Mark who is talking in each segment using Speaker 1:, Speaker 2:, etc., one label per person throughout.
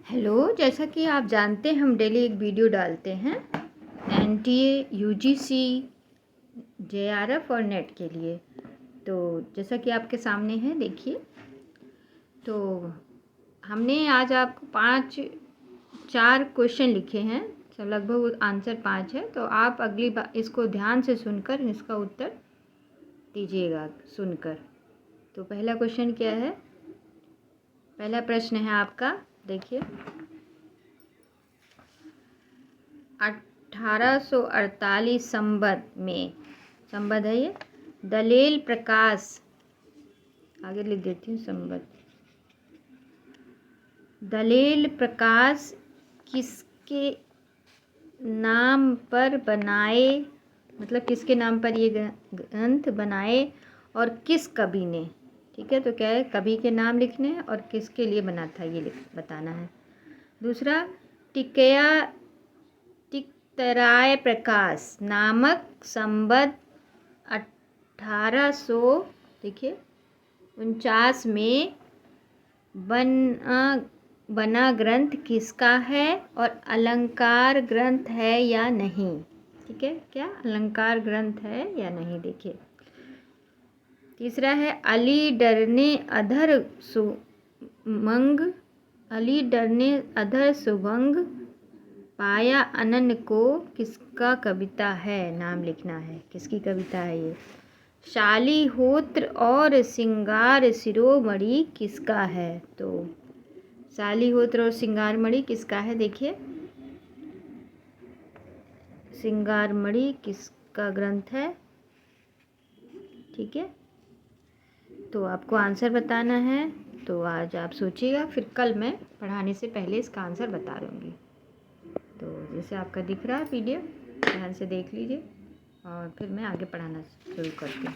Speaker 1: Hello, जैसा कि आप जानते हैं हम डेली एक वीडियो डालते हैं एनटीए, यूजीसी, जेआरएफ और नेट के लिए। तो जैसा कि आपके सामने है, देखिए। तो हमने आज आपको 4 क्वेश्चन लिखे हैं, तो लगभग आंसर 5 है। तो आप अगली बार इसको ध्यान से सुनकर इसका उत्तर दीजिएगा सुनकर। तो पहला क्वेश्चन क्या है? पहला प्रश्न है आपका, देखिए। 1848 संबत है ये। दलेल प्रकाश, आगे लिख देती हूँ संबत। दलेल प्रकाश किसके नाम पर बनाए, मतलब किसके नाम पर ये ग्रंथ बनाए और किस कवि ने? ठीक है, तो क्या है, कवि के नाम लिखने हैं और किसके लिए बना था ये बताना है। दूसरा, टिकराय प्रकाश नामक संबत 1800, देखिए, 49 में बना ग्रंथ किसका है और अलंकार ग्रंथ है या नहीं? ठीक है, क्या अलंकार ग्रंथ है या नहीं, देखिए। तीसरा है, अली डरने अधर सुभंग पाया अनन को किसका कविता है? नाम लिखना है, किसकी कविता है ये। शालीहोत्र और सिंगार शिरोमणि किसका है? तो शालीहोत्र और सिंगारमणि किसका है, देखिए। सिंगारमणि किसका ग्रंथ है? ठीक है, तो आपको आंसर बताना है। तो आज आप सोचिएगा, फिर कल मैं पढ़ाने से पहले इसका आंसर बता दूँगी। तो जैसे आपका दिख रहा है वीडियो, ध्यान से देख लीजिए और फिर मैं आगे पढ़ाना शुरू करती हूँ।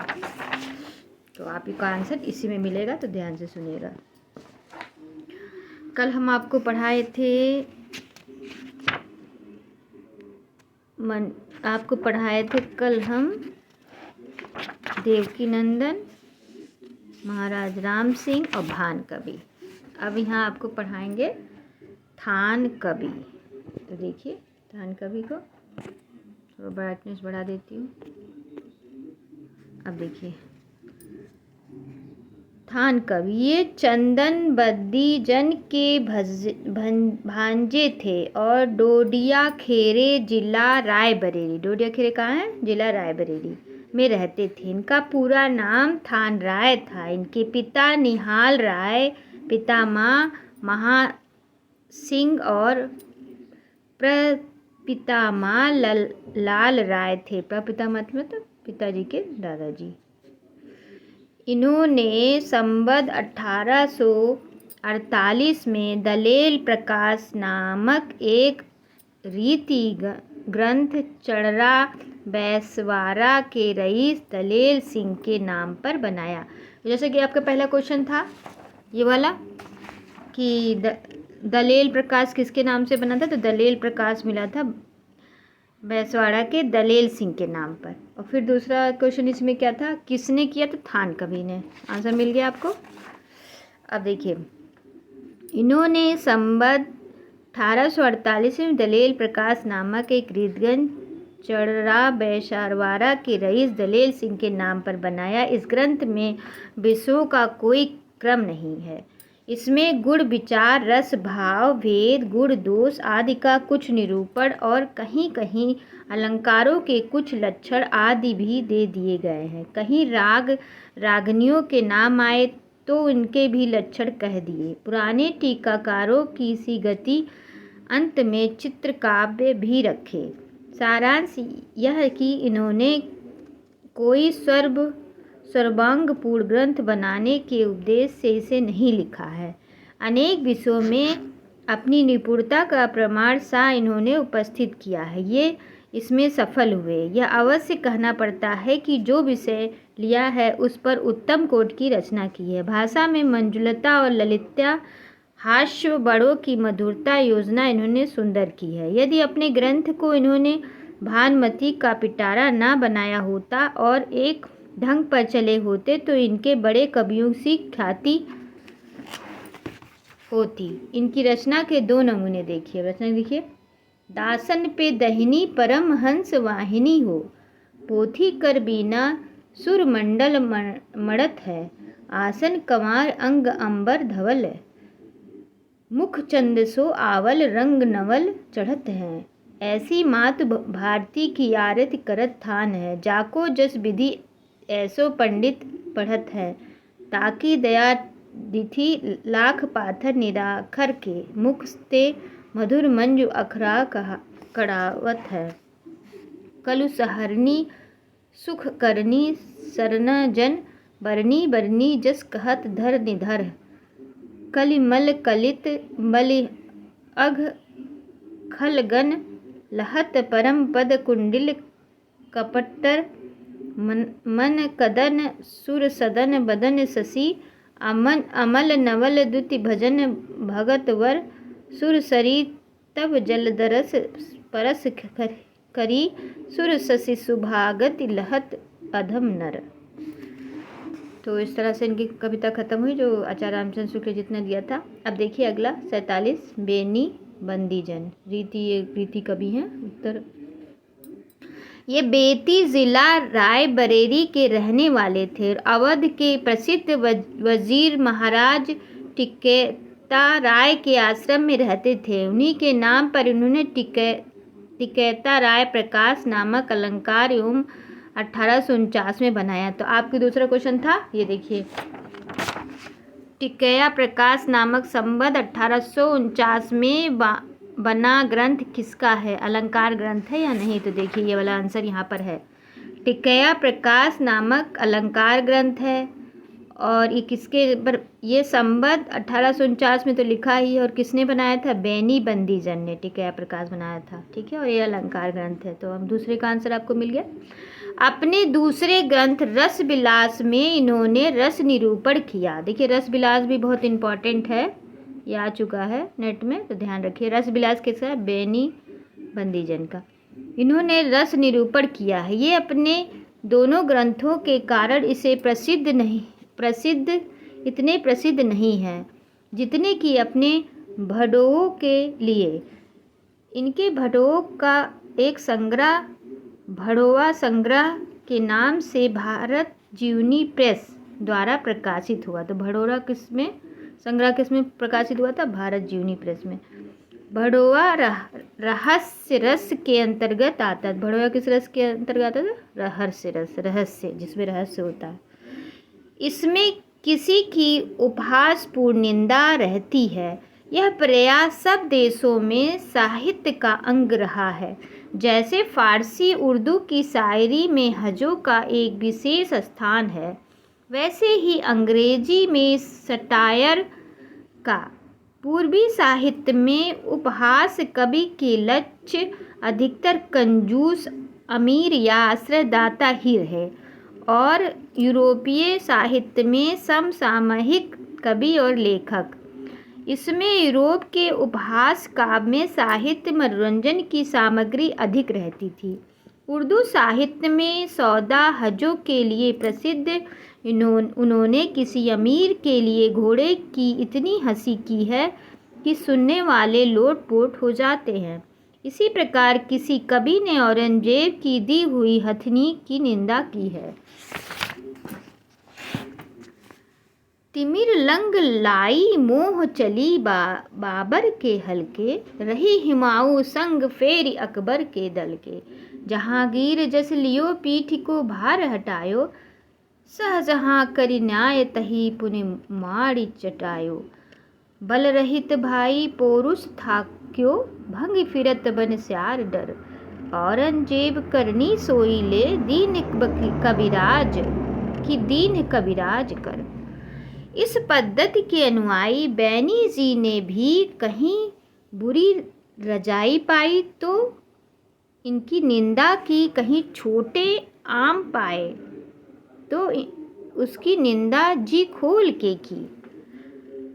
Speaker 1: तो आपका आंसर इसी में मिलेगा, तो ध्यान से सुनिएगा। कल हम आपको पढ़ाए थे कल हम देवकीनंदन, महाराज राम सिंह और भान कवि। अब यहाँ आपको पढ़ाएंगे थान कवि। तो देखिए, थान कवि को थोड़ा ब्राइटनेस बढ़ा देती हूँ। अब देखिए, थान कवि ये चंदन बद्दी जन के भांजे थे और डोडिया खेरे जिला रायबरेली, डोडिया खेरे कहाँ है? जिला रायबरेली में रहते थे। इनका पूरा नाम थान राय था। इनके पिता निहाल राय, पितामह महा सिंह और प्रपितामह लाल राय थे। प्रपितामह मतलब पिताजी के दादाजी। इन्होंने संबत 1848 में दलेल प्रकाश नामक एक रीति ग्रंथ चढ़रा बैसवारा के रईस दलेल सिंह के नाम पर बनाया। जैसे कि आपका पहला क्वेश्चन था ये वाला कि दलेल प्रकाश किसके नाम से बना था, तो दलेल प्रकाश मिला था बैसवाड़ा के दलेल सिंह के नाम पर। और फिर दूसरा क्वेश्चन इसमें क्या था, किसने किया? तो थान कवि ने। आंसर मिल गया आपको। अब देखिए, इन्होंने संबत 1848 में दलेल प्रकाश नामक एक रीतगंज चढ़रा बैसारवाड़ा के रईस दलेल सिंह के नाम पर बनाया। इस ग्रंथ में विषयों का कोई क्रम नहीं है। इसमें गुण विचार, रस, भाव, भेद, गुण दोष आदि का कुछ निरूपण और कहीं कहीं अलंकारों के कुछ लक्षण आदि भी दे दिए गए हैं। कहीं राग रागनियों के नाम आए तो इनके भी लक्षण कह दिए। पुराने टीकाकारों की सी गति अंत में चित्र काव्य भी रखे। सारांश यह कि इन्होंने कोई सर्वांगपूर्ण ग्रंथ बनाने के उद्देश्य से इसे नहीं लिखा है। अनेक विषयों में अपनी निपुणता का प्रमाण सा इन्होंने उपस्थित किया है। ये इसमें सफल हुए। यह अवश्य कहना पड़ता है कि जो विषय लिया है उस पर उत्तम कोटि की रचना की है। भाषा में मंजुलता और ललितता, हास्य बड़ों की मधुरता योजना इन्होंने सुंदर की है। यदि अपने ग्रंथ को इन्होंने भानुमति का पिटारा ना बनाया होता और एक ढंग पर चले होते तो इनके बड़े कवियों की ख्याति होती। इनकी रचना के दो नमूने देखिए। रचना देखिए। दासन पे दहिनी परमहंस वाहिनी हो, पोथी कर बीना सुरमंडल मड़त है, आसन कंवार अंग अंबर धवल, मुख चंद सो आवल रंग नवल चढ़त है। ऐसी मात भारती की आरती करत थान है, जाको जस विधि ऐसो पंडित पढ़त है, ताकि दया दिथि लाख पाथर निराखर के, मुख ते मधुर मंजु अखरा कड़ावत है। कलु सहरनी सुख करनी सरना जन, बरनी बरनी जस कहत धर निधर, कलिमल कलित बलि अघ खलगन, लहत परम पद कुंडिल कपट्टर, मन कदन सुर सदन बदन शशि, अमल नवल द्युति भजन भगत वर, सुरसरी तब जलदरस परस करी, सुर शशि सुभागति लहत अधम नर। तो इस तरह से इनकी कविता खत्म हुई, जो आचार्य रामचंद्र शुक्ल जी ने दिया था। अब देखिए अगला 47 बेनी बंदीजन। रीति कवि हैं उत्तर। ये बेती जिला रायबरेली के रहने वाले थे। अवध के प्रसिद्ध वजीर महाराज टिकैता राय के आश्रम में रहते थे। उन्हीं के नाम पर इन्होंने टिकैता राय प्रकाश नामक अलंकार एवं 1849 में बनाया। तो आपके दूसरा क्वेश्चन था, ये देखिए। टिकैया प्रकाश नामक संबंध 1849 में बना ग्रंथ किसका है? अलंकार ग्रंथ है या नहीं? तो देखिए ये वाला आंसर यहाँ पर है। टिकैया प्रकाश नामक अलंकार ग्रंथ है। और ये किसके पर? ये संबंध 1849 में तो लिखा ही है। और किसने बनाया था? बेनी बंदीजन ने टिकैया प्रकाश बनाया था। ठीक है, और ये अलंकार ग्रंथ है। तो हम दूसरे का आंसर आपको मिल गया। अपने दूसरे ग्रंथ रस विलास में इन्होंने रस निरूपण किया। देखिए रस विलास भी बहुत इम्पोर्टेंट है, ये आ चुका है नेट में, तो ध्यान रखिए। रस विलास किसका है? बेनी बंदीजन का। इन्होंने रस निरूपण किया है। ये अपने दोनों ग्रंथों के कारण इसे इतने प्रसिद्ध नहीं है जितने कि अपने भड़ों के लिए। इनके भड़ों का एक संग्रह भड़ोआ संग्रह के नाम से भारत जीवनी प्रेस द्वारा प्रकाशित हुआ। तो भड़ोरा किसमें संग्रह किसमें प्रकाशित हुआ था? भारत जीवनी प्रेस में। भड़ोआ रहस्य रस के अंतर्गत आता है। भड़ोआ किस रस के अंतर्गत आता है? रहस्य रस, रहस्य जिसमें रहस्य होता है। इसमें किसी की उपहासपूर्ण निंदा रहती है। यह प्रयास सब देशों में साहित्य का अंग रहा है। जैसे फारसी उर्दू की शायरी में हजों का एक विशेष स्थान है, वैसे ही अंग्रेजी में सटायर का। पूर्वी साहित्य में उपहास कवि के लक्ष्य अधिकतर कंजूस, अमीर या आश्रयदाता ही रहे। और यूरोपीय साहित्य में समसामयिक कवि और लेखक। इसमें यूरोप के उपहास काव्य में साहित्य मनोरंजन की सामग्री अधिक रहती थी। उर्दू साहित्य में सौदा हजों के लिए प्रसिद्ध। उन्होंने किसी अमीर के लिए घोड़े की इतनी हंसी की है कि सुनने वाले लोटपोट हो जाते हैं। इसी प्रकार किसी कवि ने औरंगजेब की दी हुई हथनी की निंदा की है। तिमिर लंग लाई मोह चली बाबर के हल्के, रही हिमाऊ संग फेरी अकबर के दल के। जहांगीर जस लियो पीठ को भार हटायो, सहजहाँ करी न्याय तही पुनि माड़ी चटायो। बल रहित भाई पोरुष था क्यों, भंग फिरत बन स्यार डर। औरंगजेब करनी सोई ले, दीन कविराज कर। इस पद्धति के अनुयायी बैनी जी ने भी कहीं बुरी रजाई पाई तो इनकी निंदा की, कहीं छोटे आम पाए तो उसकी निंदा जी खोल के की।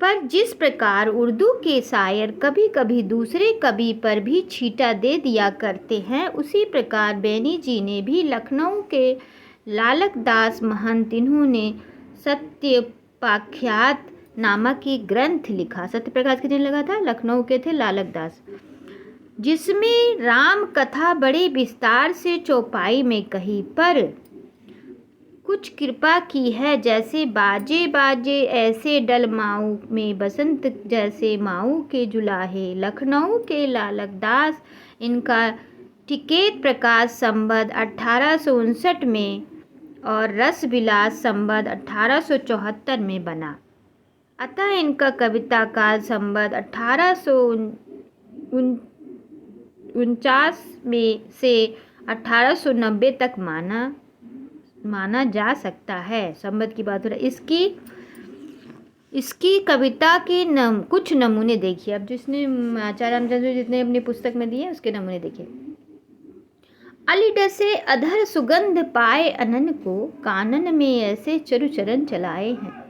Speaker 1: पर जिस प्रकार उर्दू के शायर कभी कभी दूसरे कवि पर भी छींटा दे दिया करते हैं, उसी प्रकार बैनी जी ने भी लखनऊ के लालक दास महंत, इन्होंने सत्यपाख्यात नामक एक ग्रंथ लिखा। सत्यप्रकाश किसने लगा था? लखनऊ के थे लालक दास। जिसमें राम कथा बड़े विस्तार से चौपाई में कही, पर कुछ कृपा की है। जैसे बाजे बाजे ऐसे डल माऊ में बसंत जैसे माऊ के जुलाहे। लखनऊ के लालक दास। इनका टिकैत प्रकाश संवत 1859 में और रस विलास संवत 1874 में बना। अतः इनका कविता काल संवत 1849 में से 1890 तक माना जा सकता है। संवत की बात हो रही है। इसकी कविता के कुछ नमूने देखिए। अब जिसने आचार्य रामचंद्र जितने अपनी पुस्तक में दिए उसके नमूने देखिए। अली डसे अधर सुगंध पाए अनन को, कानन में ऐसे चरुचरण चलाए हैं।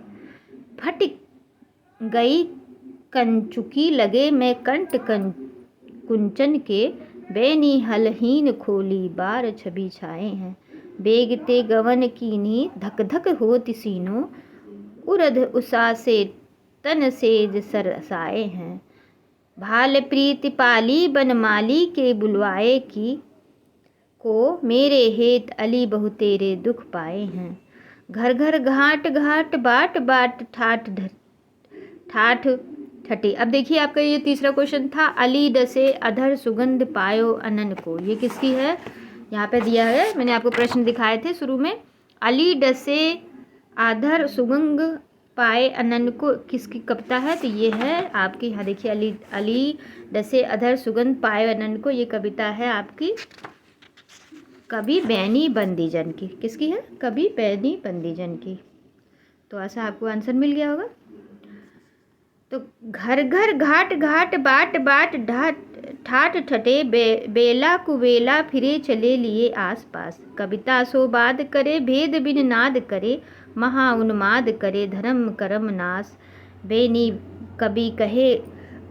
Speaker 1: फट गई कंचुकी लगे मैं कंठ कुंचन के, बैनी हलहीन खोली बार छवि छाए हैं। बेगते गवन कीनी धक धक होती सीनो, उरध उषा से तन सेज सरसाए हैं। भाल प्रीति पाली बनमाली के बुलवाए की, को मेरे हेत अली बहु तेरे दुख पाए हैं। घर घर घाट घाट बाट बाट ठाठ ठटे। अब देखिए आपका ये तीसरा क्वेश्चन था, अली डसे अधर सुगंध पायो अनन को, ये किसकी है? यहाँ पे दिया है, मैंने आपको प्रश्न दिखाए थे शुरू में। अली डसे आधर सुगंध पाए अनन को किसकी कविता है? तो ये है आपकी, यहाँ देखिए, अली डसे अधर सुगंध पाए अनन को, ये कविता है आपकी कवि बैनी बंदीजन की। किसकी है? कवि बैनी बंदीजन की। तो ऐसा आपको आंसर मिल गया होगा। तो घर घर घाट घाट बाट बाट ठाठ ठटे, बेला कुबेला फिरे चले लिए आस पास। कविता सो बाद करे भेद बिन नाद करे, महा उन्माद करे धर्म करम नाश। बेनी कवि कहे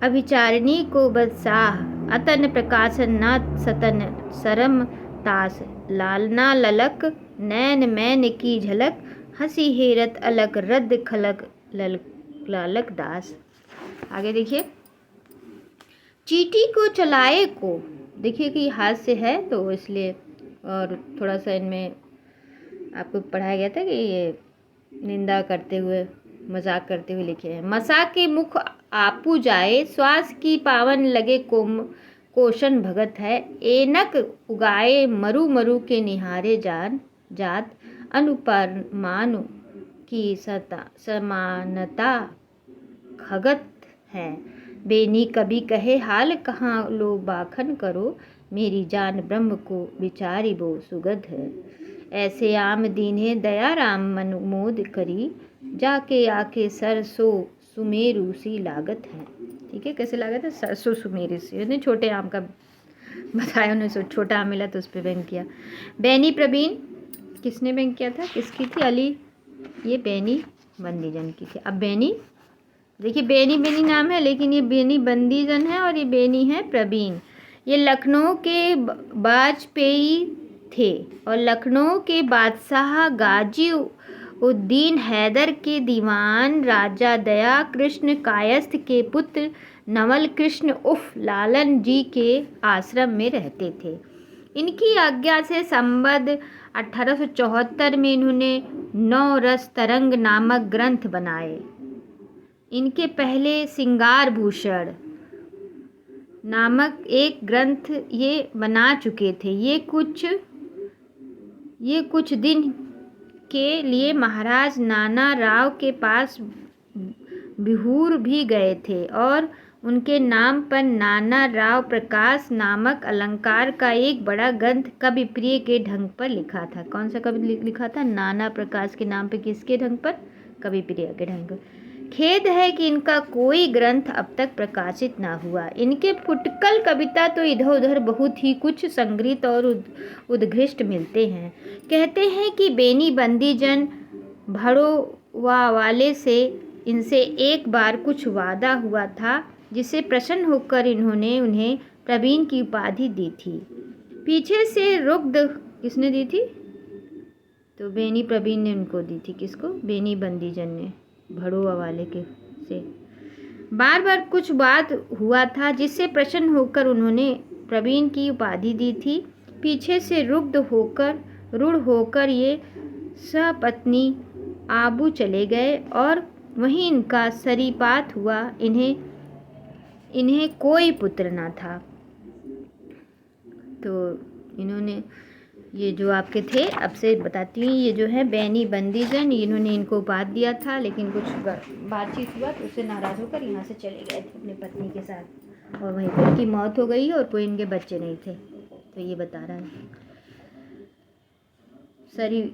Speaker 1: अभिचारिणी को बदसाह, अतन प्रकाशन ना सतन शरम तास। लालना ललक नैन मैन की झलक, हंसी हेरत अलग रद्द खलक लालक दास। आगे देखिए, चीटी को चलाए को, देखिए कि हाथ से है तो इसलिए, और थोड़ा सा इनमें आपको पढ़ाया गया था कि ये निंदा करते हुए मजाक करते हुए लिखे हैं। मसा के मुख आपू जाए, श्वास की पावन लगे कोशन भगत है। एनक उगाए मरु मरु के निहारे जात, अनुपरमाणु की समानता खगत है। बेनी कभी कहे हाल कहाँ लो बाखन करो, मेरी जान ब्रह्म को विचारी वो सुगध है। ऐसे आम दीन्हे दया राम मन मोद करी, जाके आके सरसो सुमेरु सी लागत है। ठीक है, कैसे लागत है? सरसो सुमेरु सी, उन्हें छोटे आम का बताया, उन्हें छोटा आम मिला तो उस पर व्यंग किया। बैनी प्रवीण किसने व्यंग किया था? किसकी थी? अली, ये बैनी बंदीजन की थी। अब बैनी देखिए, बेनी नाम है लेकिन ये बेनी बंदीजन है और ये बेनी है प्रवीण। ये लखनऊ के वाजपेयी थे और लखनऊ के बादशाह गाजी उद्दीन हैदर के दीवान राजा दया कृष्ण कायस्थ के पुत्र नवल कृष्ण उर्फ लालन जी के आश्रम में रहते थे। इनकी आज्ञा से संवत 1874 में इन्होंने 9 रस तरंग नामक ग्रंथ बनाए। इनके पहले सिंगार भूषण नामक एक ग्रंथ ये बना चुके थे। ये कुछ दिन के लिए महाराज नाना राव के पास बिहूर भी गए थे और उनके नाम पर नाना राव प्रकाश नामक अलंकार का एक बड़ा ग्रंथ कवि प्रिय के ढंग पर लिखा था। कौन सा कवि लिखा था? नाना प्रकाश के नाम पर। किसके ढंग पर? कवि प्रिय के ढंग पर। खेद है कि इनका कोई ग्रंथ अब तक प्रकाशित ना हुआ। इनके फुटकल कविता तो इधर उधर बहुत ही कुछ संग्रहित और उद्घृष्ट मिलते हैं। कहते हैं कि बेनी बंदीजन भड़ोवा वाले से इनसे एक बार कुछ वादा हुआ था, जिससे प्रसन्न होकर इन्होंने उन्हें प्रवीण की उपाधि दी थी। पीछे से रुग्ध किसने दी थी? तो बेनी प्रवीण ने उनको दी थी। किसको? बेनी बंदीजन ने, भड़ोवा वाले के से। बार बार कुछ बात हुआ था जिससे प्रसन्न होकर उन्होंने प्रवीण की उपाधि दी थी। पीछे से रूढ़ होकर ये सपत्नी आबू चले गए और वहीं इनका सरीपात हुआ। इन्हें कोई पुत्र न था। तो इन्होंने, ये जो आपके थे, अब से बताती हूँ, ये जो है बैनी बंदीजन, इन्होंने इनको बात दिया था, लेकिन कुछ बातचीत हुआ तो उससे नाराज़ होकर यहाँ से चले गए थे अपनी पत्नी के साथ, और वहीं पर उनकी मौत हो गई और कोई इनके बच्चे नहीं थे। तो ये बता रहा है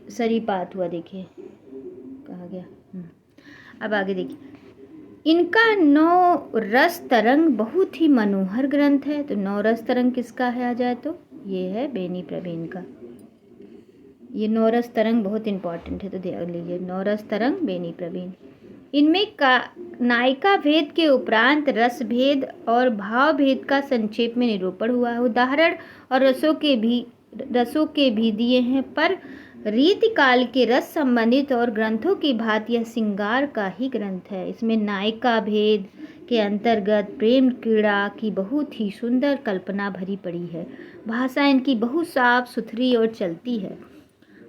Speaker 1: सरीपात हुआ। देखिए कहा गया। अब आगे देखिए, इनका 9 रस तरंग बहुत ही मनोहर ग्रंथ है। तो 9 रस तरंग किसका है आ जाए तो ये है बेनी प्रवीण का। ये 9 रस तरंग बहुत इंपॉर्टेंट है, तो देख लीजिए 9 रस तरंग बेनी प्रवीण। इनमें नायिका भेद के उपरांत रस भेद और भाव भेद का संक्षेप में निरूपण हुआ है। उदाहरण और रसों के भी दिए हैं, पर रीतिकाल के रस संबंधित और ग्रंथों की भांति यह श्रृंगार का ही ग्रंथ है। इसमें नायिका भेद के अंतर्गत प्रेम क्रीड़ा की बहुत ही सुंदर कल्पना भरी पड़ी है। भाषा इनकी बहुत साफ सुथरी और चलती है,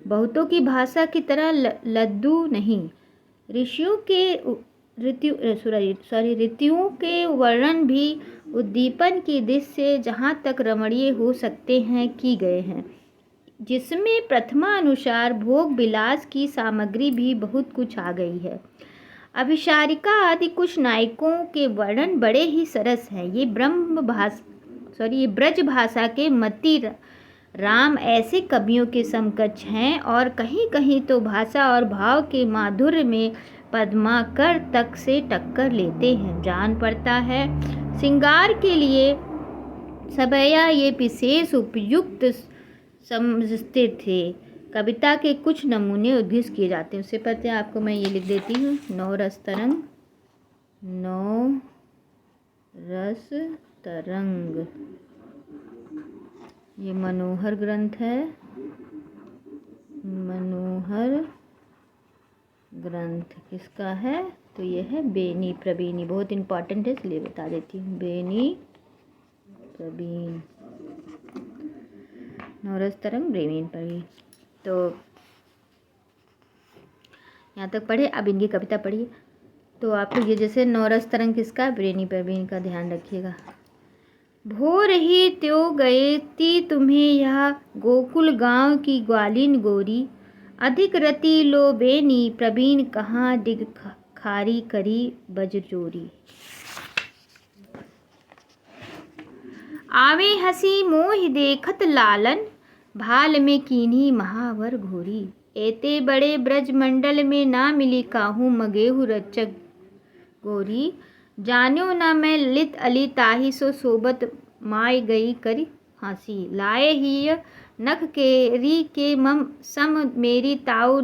Speaker 1: बहुतों की भाषा की तरह लद्दू नहीं। ऋतुओं के वर्णन भी उद्दीपन की दृष्टि से जहाँ तक रमणीय हो सकते हैं की गए हैं, जिसमें प्रथमानुसार भोग विलास की सामग्री भी बहुत कुछ आ गई है। अभिसारिका आदि कुछ नायकों के वर्णन बड़े ही सरस हैं। ये ब्रज भाषा के मति राम ऐसे कवियों के समकक्ष हैं, और कहीं कहीं तो भाषा और भाव के माधुर्य में पद्माकर तक से टक्कर लेते हैं। जान पड़ता है श्रृंगार के लिए सबैया ये विशेष उपयुक्त समझते थे। कविता के कुछ नमूने उद्घोष किए जाते हैं। उससे पहले आपको मैं ये लिख देती हूँ, 9 रस तरंग। 9 रस तरंग ये मनोहर ग्रंथ है। मनोहर ग्रंथ किसका है तो ये है बेनी प्रवीण। बहुत इंपॉर्टेंट है इसलिए बता देती हूँ, बेनी प्रवीण। 9 रस तरंग बेनी प्रवीण। तो यहाँ तक पढ़े। अब इनकी कविता पढ़िए। तो आपको ये जैसे 9 रस तरंग किसका, बेनी प्रवीण का ध्यान रखिएगा। भोर ही त्यों गए ती तुम्हें यह गोकुल गांव की ग्वालिन गोरी, अधिक रति लो बेनी प्रवीण कहाँ डिग खारी करी बजजोरी। आवे हसी मोहि देखत लालन, भाल में कीन्ही महावर घोरी। एते बड़े ब्रज मंडल में ना मिली काहू मगेहु रचक गोरी। जान्यो न मैं लित अली ताही सो सोबत माय गई करी हंसी। लाए ही नख केरी के मम सम मेरी ताऊ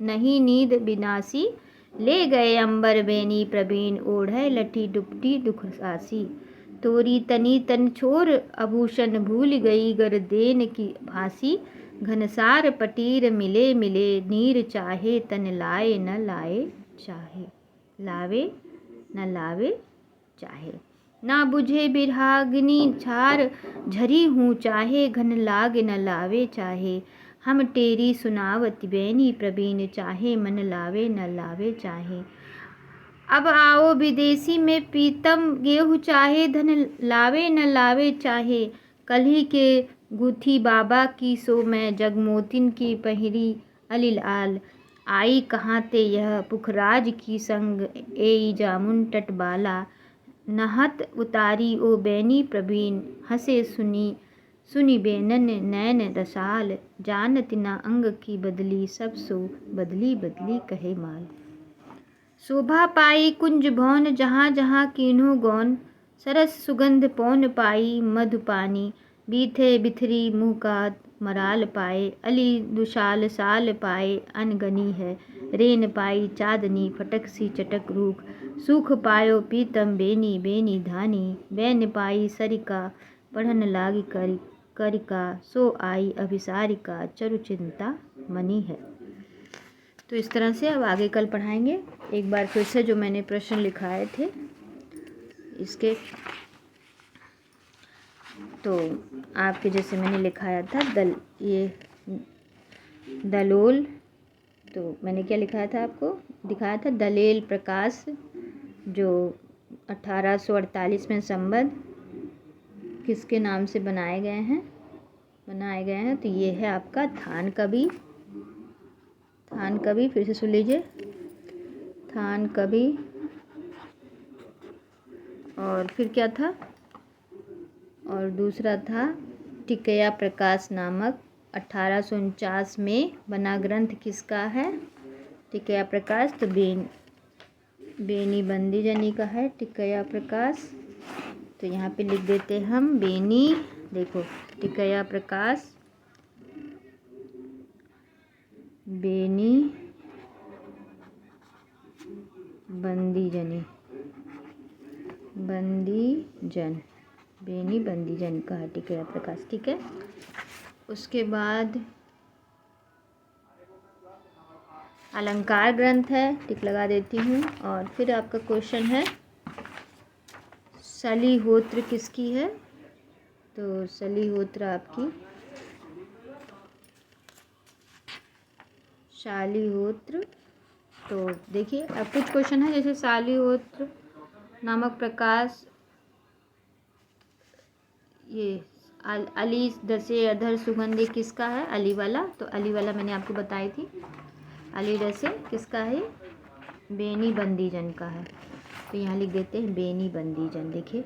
Speaker 1: नहीं नींद बिनासी। ले गए अंबर बेनी प्रवीण ओढ़े लठी डुपटी दुख आसी। तोरी तनी तन छोर आभूषण भूल गई गरदेन की फांसी। घनसार पटीर मिले मिले नीर चाहे तन लाए न लाए चाहे। लावे न लावे चाहे। ना बुझे बिरहाग्नि छार झरी हूँ चाहे, घन लाग न लावे चाहे। हम तेरी सुनावत बेनी प्रवीण चाहे, मन लावे न लावे चाहे। अब आओ विदेशी में पीतम गेहूँ चाहे, धन लावे न लावे चाहे। कलही के गुथी बाबा की सो मैं जगमोतिन की पहिरी अलिलाल। आई कहाँ ते यह पुखराज की संग एई जामुन टटबाला। नहत उतारी ओ बेनी प्रवीण हंसे सुनी बेनन नैन रसाल। जानत न अंग की बदली सब सो बदली बदली कहे माल। शोभा पाई कुंज भवन जहाँ जहाँ कीन्हो गौन, सरस सुगंध पौन पाई मधुपानी। बीथे बिथरी मुँह का मराल पाए, अली दुशाल साल पाए अनगनी है। रेन पाई चाँदनी फटक सी चटक रूख, सुख पायो पीतम बेनी बेनी धानी। बैन पाई सरिका पढ़न लागी करिका, सो आई अभिसारिका चरु चिंता मनी है। तो इस तरह से अब आगे कल पढ़ाएंगे। एक बार फिर से जो मैंने प्रश्न लिखाए थे इसके, तो आपके जैसे मैंने लिखाया था दलोल, तो मैंने क्या लिखाया था, आपको दिखाया था दलेल प्रकाश जो 1848 में संबंध किसके नाम से बनाए गए हैं। तो ये है आपका थान कवि। फिर से सुन लीजिए, थान कवि। और फिर क्या था, और दूसरा था टिकैया प्रकाश नामक 1849 में बना ग्रंथ किसका है। टिकैया प्रकाश तो बेनी बंदी जनी का है टिकैया प्रकाश। तो यहाँ पे लिख देते हम बेनी, देखो टिकैया प्रकाश बेनी बंदी जन का है टिकैया प्रकाश। ठीक है, उसके बाद अलंकार ग्रंथ है, टिक लगा देती हूँ। और फिर आपका क्वेश्चन है सलीहोत्र किसकी है। तो सलीहोत्र आपकी शालीहोत्र। तो देखिए अब कुछ क्वेश्चन है, जैसे शालीहोत्र नामक प्रकाश, ये अली दसे अधर सुगंधि किसका है, अली वाला। तो अली वाला मैंने आपको बताई थी, अली दसे किसका है, बेनी बंदी जन का है। तो यहाँ लिख देते हैं बेनी बंदी जन। देखिए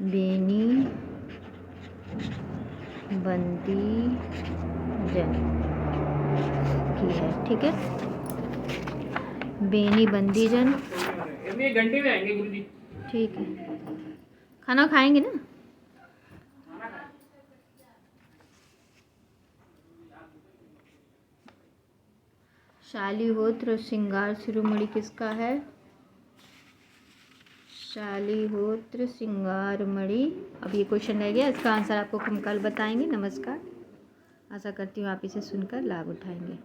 Speaker 1: बेनी बंदी जन की है। ठीक है, बेनी बंदी जन।
Speaker 2: घंटे में आएंगे गुरुजी।
Speaker 1: ठीक है, खाना खाएंगे ना। शालीहोत्र श्रृंगार शिरोमणि किसका है, शालीहोत्र श्रृंगारमणि। अब ये क्वेश्चन रह गया, इसका आंसर आपको हम कल बताएंगे। नमस्कार, आशा करती हूँ आप इसे सुनकर लाभ उठाएंगे।